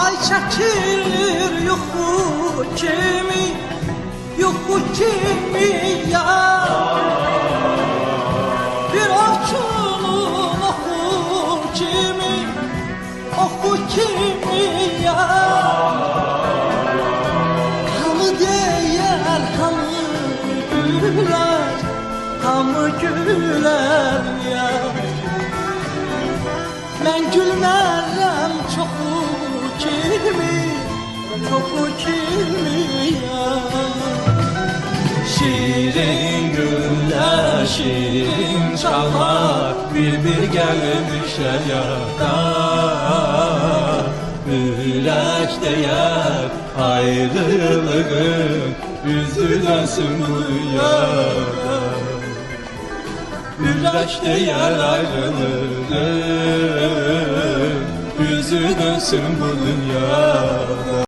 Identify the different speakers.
Speaker 1: Ay çekilir yuxu kimi, yuxu kimi ya. Bir oxunun oxu kimi, oxu kimi ya. Hamı deyər, hamı gülər, hamı gülər ya. Mən gülmərəm çoxu kimi, çoxu kimi ya.
Speaker 2: Şirin güller, şirin çalar, bir gelmiş hayata. Ürək deyər ayrılığın, yüzü dönsün bu dünyada. Ürək deyər ayrılığın, yüzü dönsün bu dünyada.